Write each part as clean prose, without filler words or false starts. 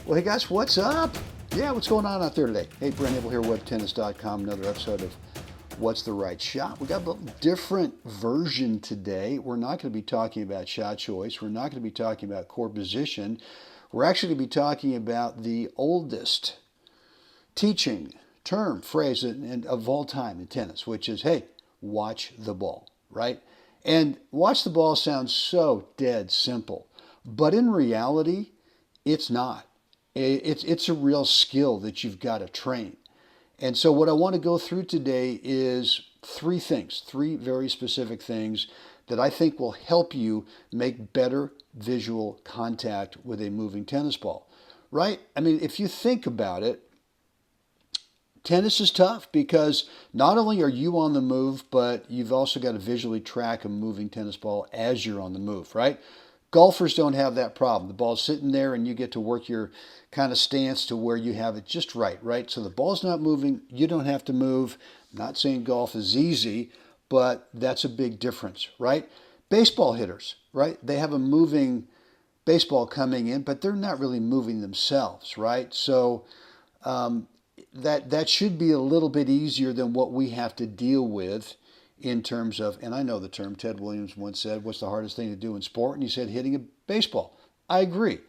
Well, hey guys, what's up? Yeah, what's going on out there today? Hey, Brent Abel here, webtennis.com, another episode of What's the Right Shot? We got a little different version today. We're not going to be talking about shot choice. We're not going to be talking about core position. We're actually going to be talking about the oldest teaching term, phrase of all time in tennis, which is, hey, watch the ball, right? And watch the ball sounds so dead simple, but in reality, it's not. It's a real skill that you've got to train. And so what I want to go through today is three things, three very specific things that I think will help you make better visual contact with a moving tennis ball, right? I mean, if you think about it, tennis is tough because not only are you on the move, but you've also got to visually track a moving tennis ball as you're on the move, right? Golfers don't have that problem. The ball's sitting there and you get to work your kind of stance to where you have it just right, right? So the ball's not moving, you don't have to move. I'm not saying golf is easy, but that's a big difference, right? Baseball hitters, right? They have a moving baseball coming in, but they're not really moving themselves, right? So that should be a little bit easier than what we have to deal with in terms of, and I know the term, Ted Williams once said, what's the hardest thing to do in sport? And he said, hitting a baseball. I agree,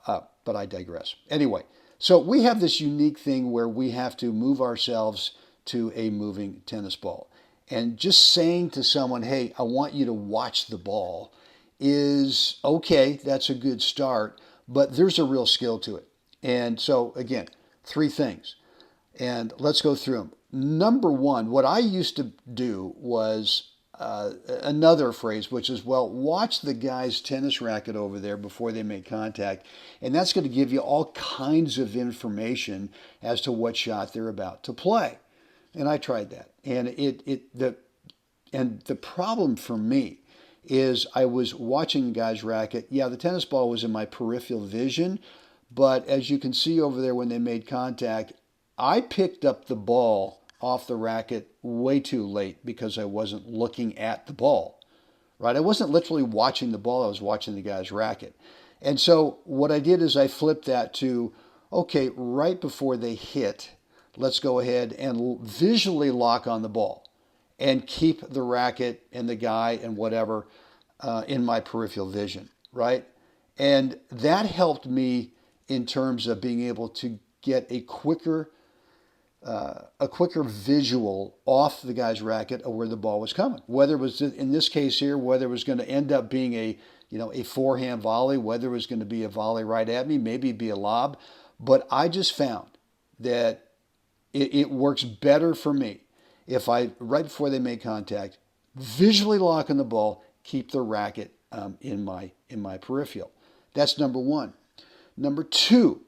but I digress. Anyway, so we have this unique thing where we have to move ourselves to a moving tennis ball. And just saying to someone, hey, I want you to watch the ball is okay, that's a good start, but there's a real skill to it. And so, again, three things. And let's go through them. Number one, what I used to do was another phrase, which is, well, watch the guy's tennis racket over there before they make contact. And that's going to give you all kinds of information as to what shot they're about to play. And I tried that. And the problem for me is I was watching the guy's racket. Yeah, the tennis ball was in my peripheral vision. But as you can see over there when they made contact, I picked up the ball off the racket way too late because I wasn't looking at the ball, right? I wasn't literally watching the ball, I was watching the guy's racket. And so what I did is I flipped that to, okay, right before they hit, let's go ahead and visually lock on the ball and keep the racket and the guy and whatever in my peripheral vision, right? And that helped me in terms of being able to get a quicker visual off the guy's racket of where the ball was coming. Whether it was, in this case here, whether it was going to end up being a forehand volley, whether it was going to be a volley right at me, maybe be a lob. But I just found that it works better for me if I, right before they make contact, visually lock on the ball, keep the racket in my peripheral. That's number one. Number two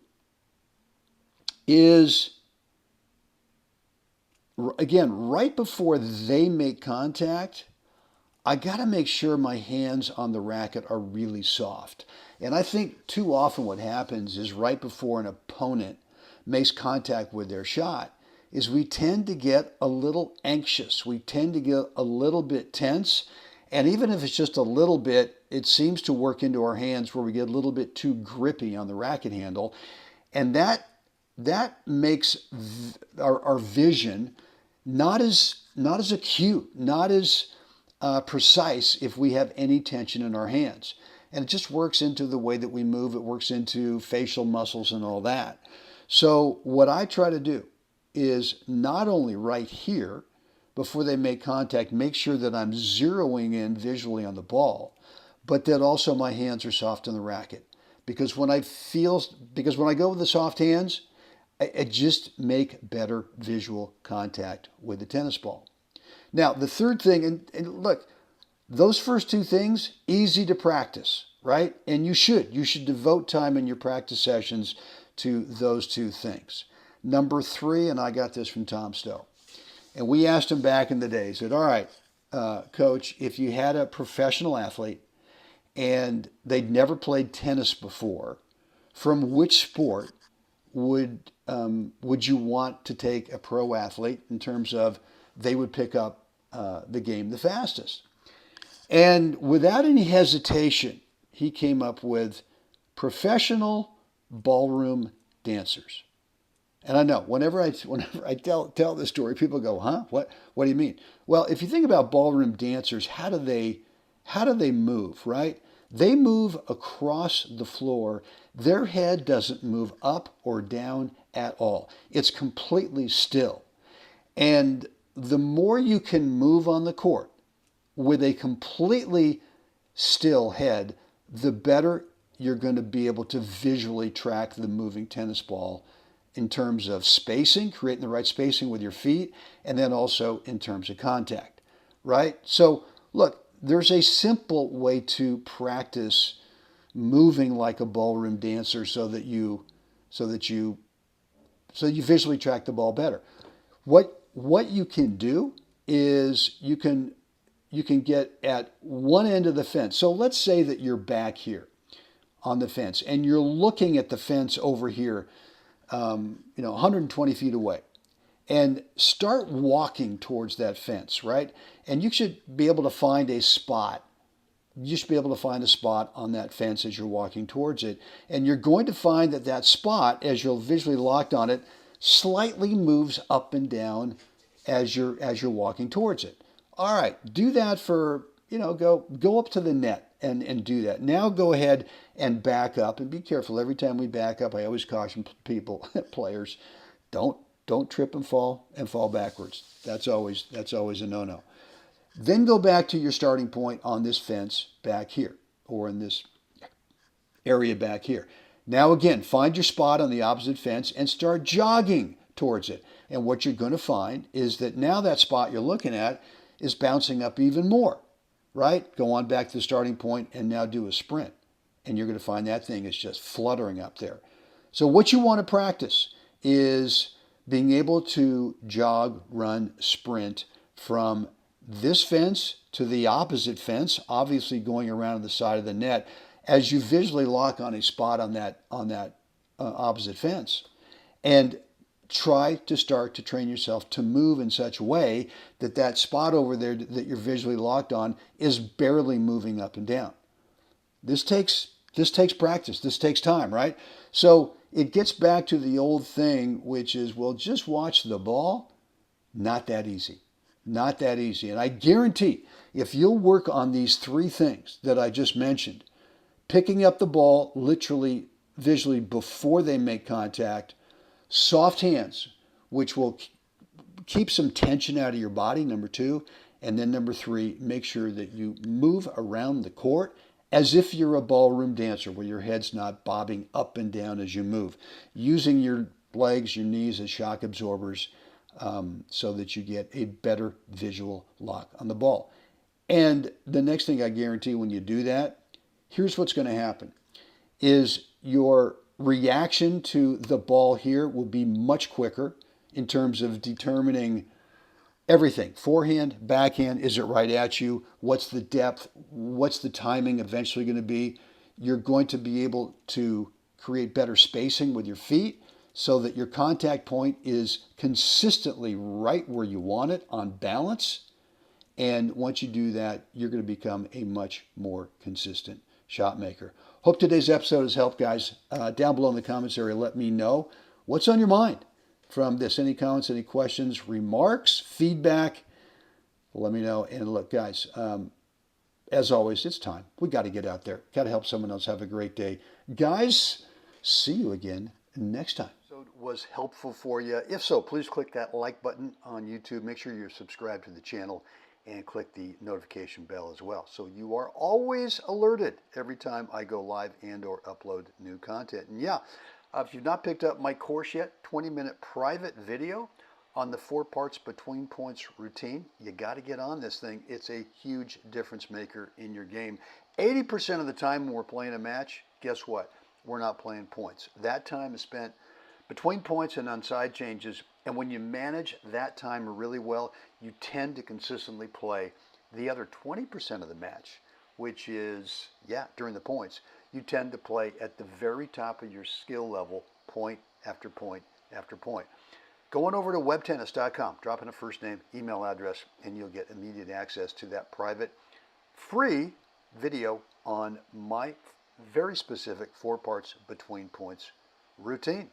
is, again, right before they make contact, I got to make sure my hands on the racket are really soft. And I think too often what happens is right before an opponent makes contact with their shot is we tend to get a little anxious. We tend to get a little bit tense. And even if it's just a little bit, it seems to work into our hands where we get a little bit too grippy on the racket handle. And that makes our vision not as acute, not as precise if we have any tension in our hands. And it just works into the way that we move. It works into facial muscles and all that. So what I try to do is not only right here, before they make contact, make sure that I'm zeroing in visually on the ball, but that also my hands are soft on the racket. Because when I go with the soft hands, I just make better visual contact with the tennis ball. Now, the third thing, and look, those first two things, easy to practice, right? And you should devote time in your practice sessions to those two things. Number three, and I got this from Tom Stowe, and we asked him back in the day, said, all right, coach, if you had a professional athlete and they'd never played tennis before, from which sport would you want to take a pro athlete in terms of they would pick up the game the fastest? And without any hesitation, he came up with professional ballroom dancers. And I know whenever I tell this story, people go, "Huh? What do you mean?" Well, if you think about ballroom dancers, how do they move, right? They move across the floor. Their head doesn't move up or down at all. It's completely still. And the more you can move on the court with a completely still head, the better you're going to be able to visually track the moving tennis ball in terms of spacing, creating the right spacing with your feet, and then also in terms of contact, right? So look, there's a simple way to practice moving like a ballroom dancer so that you visually track the ball better. What you can do is you can get at one end of the fence. So let's say that you're back here on the fence and you're looking at the fence over here, 120 feet away, and start walking towards that fence, right? And you should be able to find a spot. You should be able to find a spot on that fence as you're walking towards it. And you're going to find that that spot, as you're visually locked on it, slightly moves up and down as you're walking towards it. All right, do that for, go up to the net and do that. Now go ahead and back up, and be careful. Every time we back up, I always caution people, players, don't trip and fall backwards. That's always a no-no. Then go back to your starting point on this fence back here, or in this area back here. Now again, find your spot on the opposite fence and start jogging towards it. And what you're going to find is that now that spot you're looking at is bouncing up even more, right? Go on back to the starting point and now do a sprint. And you're going to find that thing is just fluttering up there. So what you want to practice is being able to jog, run, sprint from this fence to the opposite fence, obviously going around the side of the net, as you visually lock on a spot on that opposite fence. And try to start to train yourself to move in such a way that that spot over there that you're visually locked on is barely moving up and down. This takes practice. This takes time, right? So it gets back to the old thing, which is, well, just watch the ball. Not that easy. Not that easy. And I guarantee if you'll work on these three things that I just mentioned, picking up the ball literally visually before they make contact, soft hands, which will keep some tension out of your body, number two. And then number three, make sure that you move around the court as if you're a ballroom dancer, where your head's not bobbing up and down as you move, using your legs, your knees as shock absorbers, so that you get a better visual lock on the ball. And the next thing I guarantee when you do that, here's what's going to happen, is your reaction to the ball here will be much quicker in terms of determining everything. Forehand, backhand, is it right at you? What's the depth? What's the timing eventually going to be? You're going to be able to create better spacing with your feet so that your contact point is consistently right where you want it on balance. And once you do that, you're going to become a much more consistent shot maker. Hope today's episode has helped, guys. Down below in the comments area, let me know what's on your mind from this. Any comments, any questions, remarks, feedback, let me know. And look, guys, as always, it's time. We got to get out there. Got to help someone else have a great day. Guys, see you again next time. So it was helpful for you. If so, please click that like button on YouTube. Make sure you're subscribed to the channel and click the notification bell as well, so you are always alerted every time I go live and or upload new content. And yeah, if you've not picked up my course yet, 20-minute private video on the 4 parts between points routine, you got to get on this thing. It's a huge difference maker in your game. 80% of the time when we're playing a match, guess what? We're not playing points. That time is spent between points and on side changes. And when you manage that time really well, you tend to consistently play the other 20% of the match, which is, during the points, you tend to play at the very top of your skill level, point after point after point. Go on over to webtennis.com, drop in a first name, email address, and you'll get immediate access to that private, free video on my very specific 4 parts between points routine.